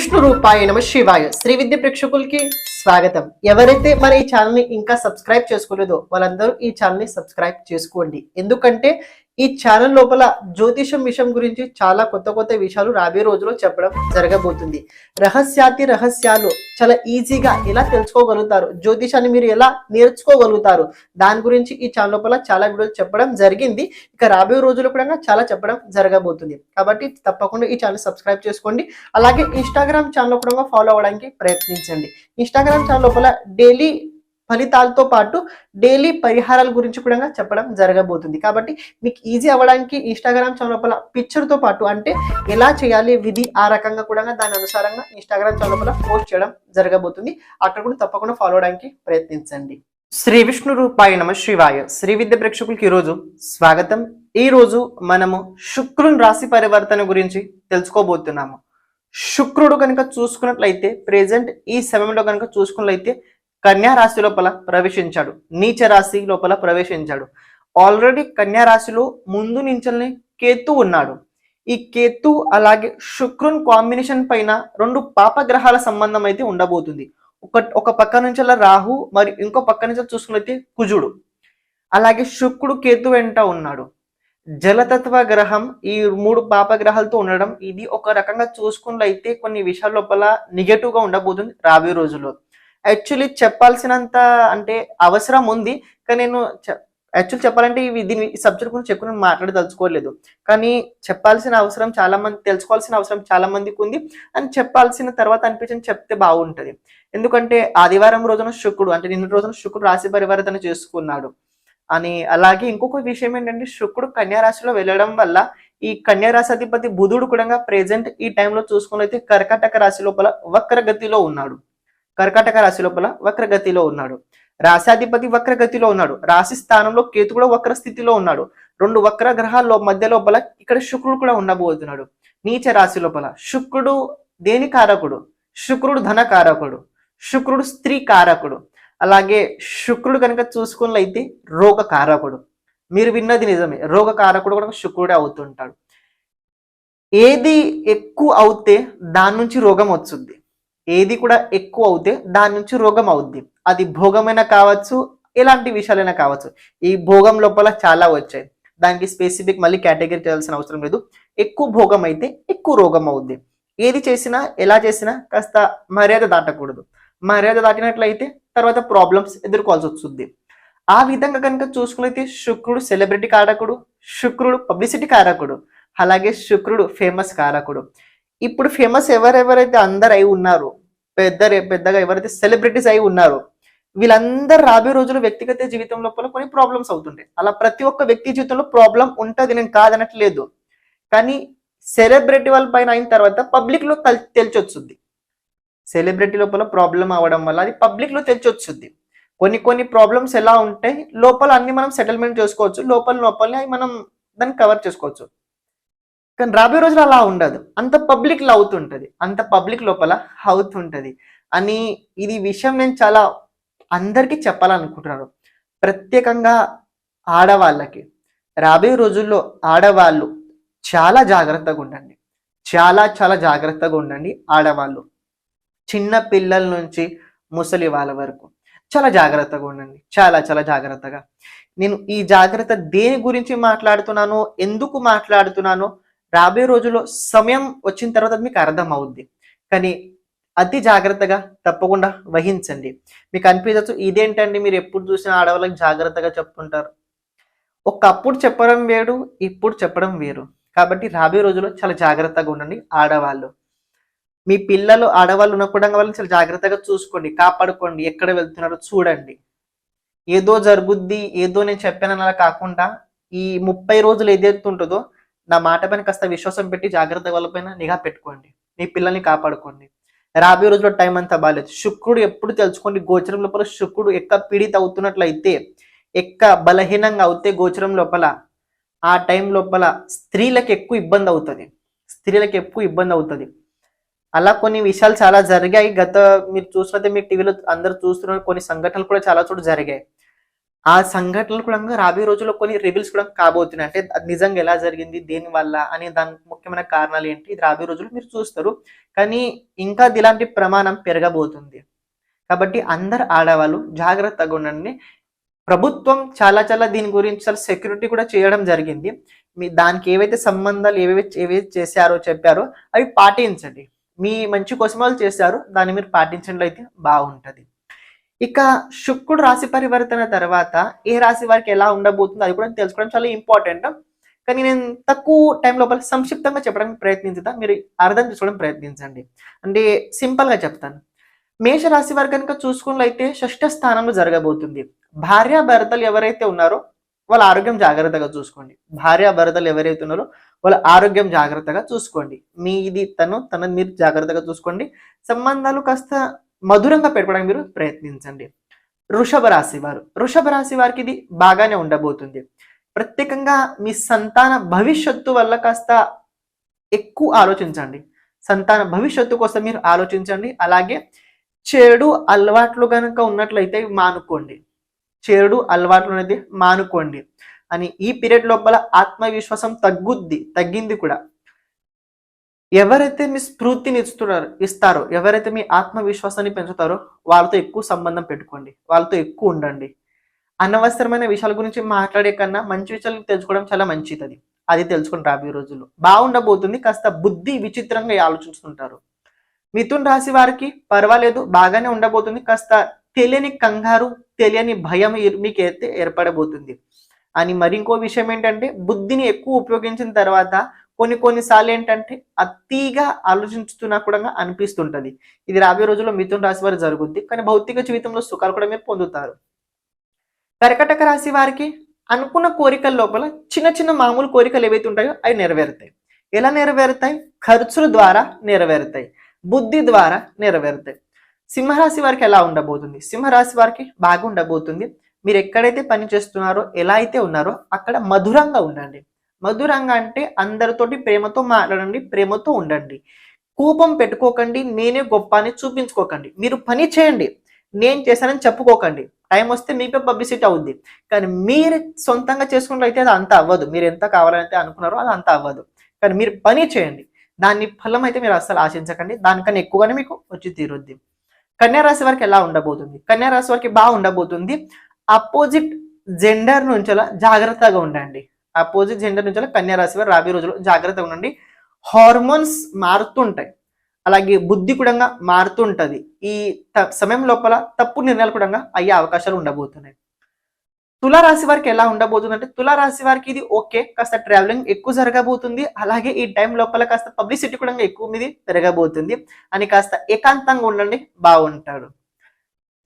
విష్ణు రూపాయ నమ శివాయ శ్రీ విద్య ప్రేక్షకులకి స్వాగతం. ఎవరైతే మన ఈ ఛానల్ ని ఇంకా సబ్స్క్రైబ్ చేసుకోలేదో వాళ్ళందరూ ఈ ఛానల్ ని సబ్స్క్రైబ్ చేసుకోండి. ఎందుకంటే ఈ ఛానల్ లోపల జ్యోతిషం విషయం గురించి చాలా కొత్త విషయాలు రాబోయే రోజుల్లో చెప్పడం జరగబోతుంది. రహస్యాలు చాలా ఈజీగా ఎలా తెలుసుకోగలుగుతారు, జ్యోతిషాన్ని మీరు ఎలా నేర్చుకోగలుగుతారు, దాని గురించి ఈ ఛానల్ లోపల చాలా వీడియోలు చెప్పడం జరిగింది. ఇక రాబోయే రోజుల్లో కూడా చాలా చెప్పడం జరగబోతుంది. కాబట్టి తప్పకుండా ఈ ఛానల్ సబ్స్క్రైబ్ చేసుకోండి. అలాగే ఇన్స్టాగ్రామ్ ఛానల్ కూడా ఫాలో అవ్వడానికి ప్రయత్నించండి. ఇన్స్టాగ్రామ్ ఛానల్ లోపల డైలీ ఫలితాలతో పాటు డైలీ పరిహారాల గురించి కూడా చెప్పడం జరగబోతుంది. కాబట్టి మీకు ఈజీ అవ్వడానికి ఇన్స్టాగ్రామ్ ఛానల్ లోపల పిక్చర్తో పాటు అంటే ఎలా చేయాలి విధి ఆ రకంగా కూడా దాని అనుసారంగా ఇన్స్టాగ్రామ్ ఛానల్ లోపల పోస్ట్ చేయడం జరగబోతుంది. అక్కడ కూడా తప్పకుండా ఫాలో అవడానికి ప్రయత్నించండి. శ్రీ విష్ణు రూపాయ నమ శివాయ శ్రీ విద్య ప్రేక్షకులకి ఈరోజు స్వాగతం. ఈ రోజు మనము శుక్రుని రాశి పరివర్తన గురించి తెలుసుకోబోతున్నాము. శుక్రుడు కనుక చూసుకున్నట్లయితే ప్రెజెంట్ ఈ సమయంలో కనుక చూసుకున్నట్లయితే కన్యా రాశి లోపల ప్రవేశించాడు, నీచ రాశి లోపల ప్రవేశించాడు. ఆల్రెడీ కన్యా రాశిలో ముందు నుంచల్ని కేతు ఉన్నాడు. ఈ కేతు అలాగే శుక్రుని కాంబినేషన్ పైన రెండు పాపగ్రహాల సంబంధం అయితే ఉండబోతుంది. ఒక పక్క నుంచి రాహు, మరి ఇంకో పక్క నుంచి చూసుకున్నట్లయితే కుజుడు. అలాగే శుక్రుడు కేతు వెంట ఉన్నాడు. జలతత్వ గ్రహం ఈ మూడు పాపగ్రహాలతో ఉండడం ఇది ఒక రకంగా చూసుకున్నట్లయితే కొన్ని విషయాల లోపల నెగటివ్ గా ఉండబోతుంది రాబోయే రోజుల్లో. యాక్చువల్లీ చెప్పాల్సినంత అంటే అవసరం ఉంది, కానీ నేను యాక్చువల్ చెప్పాలంటే దీని సబ్జెక్ట్ గురించి ఎక్కువ నేను మాట్లాడదలుచుకోలేదు. కానీ చెప్పాల్సిన అవసరం చాలా మంది, తెలుసుకోవాల్సిన అవసరం చాలా మందికి ఉంది. అని చెప్పాల్సిన తర్వాత అనిపించింది చెప్తే బాగుంటుంది. ఎందుకంటే ఆదివారం రోజున శుక్రుడు అంటే నిన్న రోజున శుక్రుడు రాశి పరివర్తన చేసుకున్నాడు అని. అలాగే ఇంకొక విషయం ఏంటంటే శుక్రుడు కన్యా రాశిలో వెళ్ళడం వల్ల ఈ కన్యా రాశి అధిపతి బుధుడు కూడా ప్రెజెంట్ ఈ టైంలో చూసుకున్నైతే కర్కాటక రాశి లోపల వక్రగతిలో ఉన్నాడు. కర్కాటక రాశి లోపల వక్రగతిలో ఉన్నాడు. రాశాధిపతి వక్రగతిలో ఉన్నాడు. రాశి స్థానంలో కేతు కూడా వక్ర స్థితిలో ఉన్నాడు. రెండు వక్ర గ్రహాల్లో మధ్య లోపల ఇక్కడ శుక్రుడు కూడా ఉండబోతున్నాడు. నీచ రాశి లోపల శుక్రుడు దేని కారకుడు? శుక్రుడు ధన కారకుడు, శుక్రుడు స్త్రీ కారకుడు. అలాగే శుక్రుడు కనుక చూసుకున్నట్లయితే రోగ కారకుడు. మీరు విన్నది నిజమే, రోగ కారకుడు కూడా శుక్రుడే అవుతుంటాడు. ఏది ఎక్కువ అవుతే దాని నుంచి రోగం వచ్చుద్ది, ఏది కూడా ఎక్కువ అవుతే దాని నుంచి రోగం అవుద్ది. అది భోగమైనా కావచ్చు, ఎలాంటి విషయాలైనా కావచ్చు. ఈ భోగం లోపల చాలా వచ్చాయి, దానికి స్పెసిఫిక్ మళ్ళీ కేటగిరీ చేయాల్సిన అవసరం లేదు. ఎక్కువ భోగం అయితే ఎక్కువ రోగం అవుద్ది. ఏది చేసినా ఎలా చేసినా కాస్త మర్యాద దాటకూడదు. మర్యాద దాటినట్లయితే తర్వాత ప్రాబ్లమ్స్ ఎదుర్కోవాల్సి వస్తుంది. ఆ విధంగా కనుక చూసుకున్నైతే శుక్రుడు సెలబ్రిటీ కారకుడు, శుక్రుడు పబ్లిసిటీ కారకుడు, అలాగే శుక్రుడు ఫేమస్ కారకుడు. ఇప్పుడు ఫేమస్ ఎవరెవరైతే అందరు అయి ఉన్నారు, పెద్దగా ఎవరైతే సెలబ్రిటీస్ అయి ఉన్నారో వీళ్ళందరూ రాబోయే రోజులు వ్యక్తిగత జీవితం లోపల కొన్ని ప్రాబ్లమ్స్ అవుతుంటాయి. అలా ప్రతి ఒక్క వ్యక్తి జీవితంలో ప్రాబ్లం ఉంటుంది, నేను కాదనట్లేదు. కానీ సెలబ్రిటీ వాళ్ళ పైన అయిన తర్వాత పబ్లిక్ లో తెలిసొచ్చుద్ది. సెలబ్రిటీ లోపల ప్రాబ్లం అవడం వల్ల అది పబ్లిక్ లో తెలిసొచ్చుద్ది. కొన్ని ప్రాబ్లమ్స్ ఎలా ఉంటాయి, లోపల అన్ని మనం సెటిల్మెంట్ చేసుకోవచ్చు, లోపలనే అవి మనం దాన్ని కవర్ చేసుకోవచ్చు. కానీ రాబోయే రోజులు అలా ఉండదు, అంత పబ్లిక్ లో అవుతుంటది, అంత పబ్లిక్ లోపల అవుతుంటది అని. ఇది విషయం నేను చాలా అందరికీ చెప్పాలనుకుంటున్నాను. ప్రత్యేకంగా ఆడవాళ్ళకి రాబోయే రోజుల్లో ఆడవాళ్ళు చాలా జాగ్రత్తగా ఉండండి, చాలా జాగ్రత్తగా ఉండండి. ఆడవాళ్ళు చిన్న పిల్లల నుంచి ముసలి వాళ్ళ వరకు చాలా జాగ్రత్తగా ఉండండి, చాలా జాగ్రత్తగా. నేను ఈ జాగ్రత్త దేని గురించి మాట్లాడుతున్నానో, ఎందుకు మాట్లాడుతున్నానో రాబోయే రోజుల్లో సమయం వచ్చిన తర్వాత మీకు అర్థం అవుద్ది. కానీ అతి జాగ్రత్తగా తప్పకుండా వహించండి. మీకు అనిపించచ్చు ఇదేంటండి మీరు ఎప్పుడు చూసినా ఆడవాళ్ళకి జాగ్రత్తగా చెప్తుంటారు. ఒకప్పుడు చెప్పడం వేరు, ఇప్పుడు చెప్పడం వేరు. కాబట్టి రాబోయే రోజుల్లో చాలా జాగ్రత్తగా ఉండండి ఆడవాళ్ళు. మీ పిల్లలు ఆడవాళ్ళు ఉన్నప్పుడు వాళ్ళని చాలా జాగ్రత్తగా చూసుకోండి, కాపాడుకోండి. ఎక్కడ వెళ్తున్నారో చూడండి. ఏదో జరుగుద్ది, ఏదో నేను చెప్పానని అలా కాకుండా ఈ 30 రోజులు ఏదైతే ఉంటుందో నా మాట పైన కాస్త విశ్వాసం పెట్టి జాగ్రత్త వాళ్ళపైన నిఘా పెట్టుకోండి, మీ పిల్లల్ని కాపాడుకోండి. రాబోయే రోజుల్లో టైం అంతా బాగాలేదు. శుక్రుడు ఎప్పుడు తెలుసుకోండి, గోచరం లోపల శుక్రుడు ఎక్క పీడిత అవుతున్నట్లయితే, ఎక్క బలహీనంగా అవుతే గోచరం లోపల ఆ టైం లోపల స్త్రీలకు ఎక్కువ ఇబ్బంది అవుతుంది. అలా కొన్ని విషయాలు చాలా జరిగాయి. మీరు చూసినట్టే మీ టీవీలో అందరు చూస్తున్న కొన్ని సంఘటనలు కూడా చాలా చోట్ల జరిగాయి. ఆ సంఘటనలు కూడా రాబోయే రోజుల్లో కొన్ని రివీల్స్ కూడా కాబోతున్నాయి. అంటే అది నిజంగా ఎలా జరిగింది, దేని వల్ల అనే దానికి ముఖ్యమైన కారణాలు ఏంటి, ఇది రాబోయే రోజుల్లో మీరు చూస్తారు. కానీ ఇంకా ఇలాంటి ప్రమాణం పెరగబోతుంది. కాబట్టి అందరు ఆడవాళ్ళు జాగ్రత్తగా ఉండండి. ప్రభుత్వం చాలా చాలా దీని గురించి చాలా సెక్యూరిటీ కూడా చేయడం జరిగింది. మీ దానికి ఏవైతే సంబంధాలు ఏవైతే చేశారో చెప్పారో అవి పాటించండి. మీ మంచి కోసం వాళ్ళు చేశారు, దాన్ని మీరు పాటించినట్లయితే బాగుంటది. ఇక శుక్రుడు రాశి పరివర్తన తర్వాత ఏ రాశి వారికి ఎలా ఉండబోతుందో అది కూడా తెలుసుకోవడం చాలా ఇంపార్టెంట్. కానీ నేను తక్కువ టైం లోపల సంక్షిప్తంగా చెప్పడానికి ప్రయత్నించుతా, మీరు అర్థం చేసుకోవడం ప్రయత్నించండి. అంటే సింపుల్ గా చెప్తాను. మేషరాశి వారు కనుక చూసుకున్నట్లయితే షష్ఠ స్థానంలో జరగబోతుంది. భార్యాభర్తలు ఎవరైతే ఉన్నారో వాళ్ళ ఆరోగ్యం జాగ్రత్తగా చూసుకోండి. భార్యాభర్తలు ఎవరైతే ఉన్నారో వాళ్ళ ఆరోగ్యం జాగ్రత్తగా చూసుకోండి. మీది తనది మీరు జాగ్రత్తగా చూసుకోండి. సంబంధాలు కాస్త మధురంగా పెట్టుకోవడానికి మీరు ప్రయత్నించండి. వృషభ రాశి వారికి ఇది బాగానే ఉండబోతుంది. ప్రత్యేకంగా మీ సంతాన భవిష్యత్తు వల్ల కాస్త ఎక్కువ ఆలోచించండి. సంతాన భవిష్యత్తు కోసం మీరు ఆలోచించండి. అలాగే చెడు అలవాట్లు కనుక ఉన్నట్లయితే మానుకోండి. చెడు అలవాట్లు అనేది మానుకోండి అని ఈ పీరియడ్ లోపల ఆత్మవిశ్వాసం తగ్గింది కూడా. ఎవరైతే మీ స్ఫూర్తిని ఇస్తారో, ఎవరైతే మీ ఆత్మవిశ్వాసాన్ని పెంచుతారో వాళ్ళతో ఎక్కువ సంబంధం పెట్టుకోండి, వాళ్ళతో ఎక్కువ ఉండండి. అనవసరమైన విషయాల గురించి మాట్లాడే కన్నా మంచి విషయాలు తెలుసుకోవడం చాలా మంచిది. అది తెలుసుకుని రాబోయే రోజుల్లో బాగుండబోతుంది. కాస్త బుద్ధి విచిత్రంగా ఆలోచిస్తుంటారు. మిథున్ రాశి వారికి పర్వాలేదు, బాగానే ఉండబోతుంది. కాస్త తెలియని కంగారు, తెలియని భయం మీకైతే ఏర్పడబోతుంది. అని మరి ఇంకో విషయం ఏంటంటే బుద్ధిని ఎక్కువ ఉపయోగించిన తర్వాత కొన్నిసార్లు ఏంటంటే అతిగా ఆలోచించుతున్నా కూడా అనిపిస్తుంటది. ఇది రాబోయే రోజుల్లో మిథున్ రాశి వారు జరుగుద్ది. కానీ భౌతిక జీవితంలో సుఖాలు కూడా మీరు పొందుతారు. కర్కాటక రాశి వారికి అనుకున్న కోరికల లోపల చిన్న చిన్న మామూలు కోరికలు ఏవైతే ఉంటాయో అవి నెరవేరుతాయి. ఎలా నెరవేరుతాయి? ఖర్చుల ద్వారా నెరవేరుతాయి, బుద్ధి ద్వారా నెరవేరుతాయి. సింహరాశి వారికి ఎలా ఉండబోతుంది? సింహరాశి వారికి బాగా ఉండబోతుంది. మీరు ఎక్కడైతే పని చేస్తున్నారో, ఎలా అయితే ఉన్నారో అక్కడ మధురంగా ఉండండి. మధురంగా అంటే అందరితోటి ప్రేమతో మాట్లాడండి, ప్రేమతో ఉండండి. కోపం పెట్టుకోకండి, నేనే గొప్ప అని చూపించుకోకండి. మీరు పని చేయండి, నేను చేశానని చెప్పుకోకండి. టైం వస్తే మీపై పబ్లిసిటీ అవుద్ది. కానీ మీరు సొంతంగా చేసుకున్నట్లయితే అది అంత అవ్వదు. మీరు ఎంత కావాలంటే అనుకున్నారో అది అంత అవ్వదు. కానీ మీరు పని చేయండి, దాని ఫలం అయితే మీరు అస్సలు ఆశించకండి. దానికన్నా ఎక్కువగానే మీకు వచ్చి తీరుద్ది. కన్యారాశి వారికి ఎలా ఉండబోతుంది? కన్యారాశి వారికి బాగా ఉండబోతుంది. అపోజిట్ జెండర్ నుంచి జాగ్రత్తగా ఉండండి. అపోజిట్ జెండర్ నుంచి కన్యారాశి వారు రాబోయే రోజుల్లో జాగ్రత్తగా ఉండండి. హార్మోన్స్ మారుతుంటాయి, అలాగే బుద్ధి కూడా మారుతుంటది. ఈ సమయం లోపల తప్పు నిర్ణయాలు కూడా అయ్యే అవకాశాలు ఉండబోతున్నాయి. తులారాశి వారికి ఎలా ఉండబోతుంది అంటే తులారాశి వారికి ఇది ఓకే, కాస్త ట్రావెలింగ్ ఎక్కువ జరగబోతుంది. అలాగే ఈ టైం లోపల కాస్త పబ్లిసిటీ కూడా ఎక్కువ మీద పెరగబోతుంది అని కాస్త ఏకాంతంగా ఉండండి, బాగుంటాడు.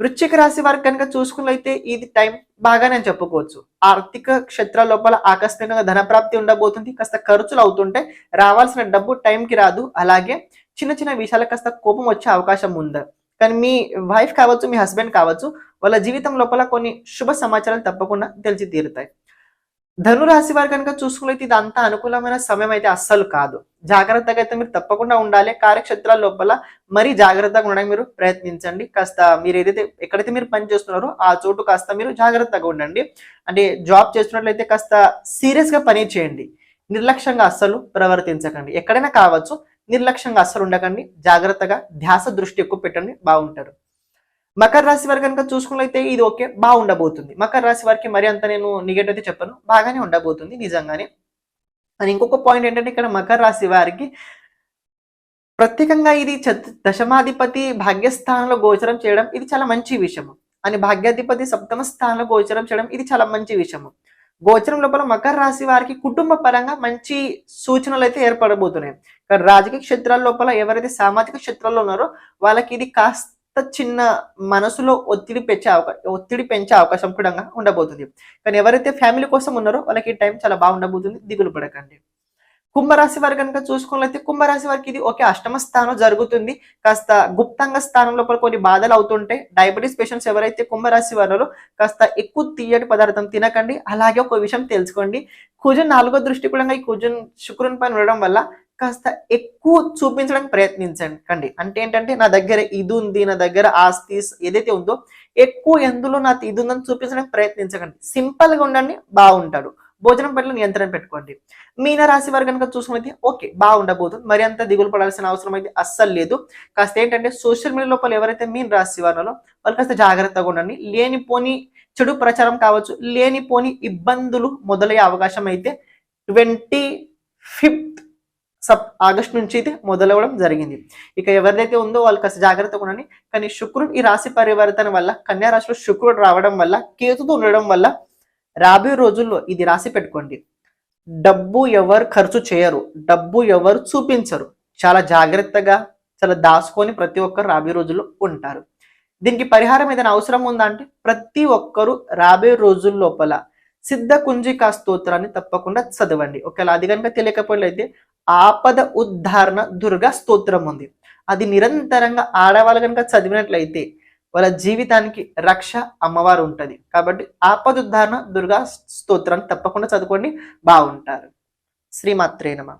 వృశ్చిక రాశి వారికి కనుక చూసుకున్నట్లయితే ఇది టైం బాగానే చెప్పుకోవచ్చు. ఆర్థిక క్షేత్రాల లోపల ఆకస్మికంగా ధనప్రాప్తి ఉండబోతుంది. కాస్త ఖర్చులు అవుతుంటే రావాల్సిన డబ్బు టైంకి రాదు. అలాగే చిన్న చిన్న విషయాలకు కాస్త కోపం వచ్చే అవకాశం ఉంది. కానీ మీ వైఫ్ కావచ్చు, మీ హస్బెండ్ కావచ్చు, వాళ్ళ జీవితం లోపల కొన్ని శుభ సమాచారాలు తప్పకుండా తెలిసి తీరుతాయి. ధనురాశి వారు కనుక చూసుకున్నట్లయితే ఇది అంత అనుకూలమైన సమయం అయితే అస్సలు కాదు. జాగ్రత్తగా అయితే మీరు తప్పకుండా ఉండాలి. కార్యక్షేత్రాల లోపల మరీ జాగ్రత్తగా ఉండడానికి మీరు ప్రయత్నించండి. కాస్త మీరు ఎక్కడైతే మీరు పని చేస్తున్నారో ఆ చోటు కాస్త మీరు జాగ్రత్తగా ఉండండి. అంటే జాబ్ చేస్తున్నట్లయితే కాస్త సీరియస్ గా పని చేయండి, నిర్లక్ష్యంగా అస్సలు ప్రవర్తించకండి. ఎక్కడైనా కావచ్చు, నిర్లక్ష్యంగా అస్సలు ఉండకండి. జాగ్రత్తగా ధ్యాస దృష్టి ఎక్కువ పెట్టండి, బాగుంటారు. మకర రాశి వారికి కనుక చూసుకున్నట్లయితే ఇది ఓకే, బాగుండబోతుంది. మకర రాశి వారికి మరి అంత నేను నెగటివ్ అయితే చెప్పను, బాగానే ఉండబోతుంది నిజంగానే. అని ఇంకొక పాయింట్ ఏంటంటే ఇక్కడ మకర రాశి వారికి ప్రత్యేకంగా ఇది దశమాధిపతి భాగ్యస్థానంలో గోచరం చేయడం ఇది చాలా మంచి విషయము. అని భాగ్యాధిపతి సప్తమ స్థానంలో గోచరం చేయడం ఇది చాలా మంచి విషయము. గోచరం లోపల మకర రాశి వారికి కుటుంబ పరంగా మంచి సూచనలు అయితే ఏర్పడబోతున్నాయి. కానీ రాజకీయ క్షేత్రాల లోపల ఎవరైతే సామాజిక క్షేత్రాల్లో ఉన్నారో వాళ్ళకి ఇది కాస్త చిన్న మనసులో ఒత్తిడి పెంచే అవకాశం కూడా ఉండబోతుంది. కానీ ఎవరైతే ఫ్యామిలీ కోసం ఉన్నారో వాళ్ళకి ఈ టైం చాలా బాగుండబోతుంది, దిగులు పడకండి. కుంభరాశి వారు కనుక చూసుకున్నట్లయితే కుంభరాశి వారికి ఇది ఒకే అష్టమ స్థానం జరుగుతుంది. కాస్త గుప్తంగ స్థానం లోపల కొన్ని బాధలు అవుతుంటాయి. డయాబెటీస్ పేషెంట్స్ ఎవరైతే కుంభరాశి వారు కాస్త ఎక్కువ తీయటి పదార్థం తినకండి. అలాగే ఒక విషయం తెలుసుకోండి, కుజున్ 4వ దృష్టి కూడా ఈ కుజున్ శుక్రుని పైన ఉండడం వల్ల కాస్త ఎక్కువ చూపించడానికి ప్రయత్నించండి. అంటే ఏంటంటే నా దగ్గర ఇది ఉంది, నా దగ్గర ఆస్తి ఏదైతే ఉందో ఎక్కువ ఎందులో నాకు ఇది ఉందని చూపించడానికి ప్రయత్నించకండి. సింపుల్ గా ఉండండి, బాగుంటాడు. భోజనం పట్ల నియంత్రణ పెట్టుకోండి. మీన రాశి వారు కనుక చూసుకున్నైతే ఓకే, బాగుండబోతుంది. మరి అంత దిగులు పడాల్సిన అవసరం అయితే అస్సలు లేదు. కాస్త ఏంటంటే సోషల్ మీడియా లోపల ఎవరైతే మీన రాశి వారిలో వాళ్ళు కాస్త జాగ్రత్తగా ఉండండి. లేనిపోని చెడు ప్రచారం కావచ్చు, లేనిపోని ఇబ్బందులు మొదలయ్యే అవకాశం అయితే 25th ఆగస్ట్ నుంచి అయితే మొదలవడం జరిగింది. ఇక ఎవరిదైతే ఉందో వాళ్ళు కాస్త జాగ్రత్తగా ఉండండి. కానీ శుక్రుడు ఈ రాశి పరివర్తన వల్ల, కన్యా రాశిలో శుక్రుడు రావడం వల్ల, కేతుతో ఉండడం వల్ల రాబోయే రోజుల్లో ఇది రాసి పెట్టుకోండి, డబ్బు ఎవరు ఖర్చు చేయరు, డబ్బు ఎవరు చూపించరు. చాలా జాగ్రత్తగా, చాలా దాచుకొని ప్రతి ఒక్కరు రాబోయే రోజుల్లో ఉంటారు. దీనికి పరిహారం ఏదైనా అవసరం ఉందా అంటే ప్రతి ఒక్కరు రాబోయే రోజుల లోపల సిద్ధ కుంజికా స్తోత్రాన్ని తప్పకుండా చదవండి. ఒకవేళ అది కనుక తెలియకపోయినట్లయితే ఆపద ఉద్ధారణ దుర్గా స్తోత్రం ఉంది. అది నిరంతరంగా ఆడవాళ్ళు కనుక చదివినట్లయితే వాళ్ళ జీవితానికి రక్ష అమ్మవారు ఉంటుంది. కాబట్టి ఆపద ఉద్ధారణ దుర్గా స్తోత్రాన్ని తప్పకుండా చదువుకోండి, బాగుంటారు. శ్రీమాత్రే నమః.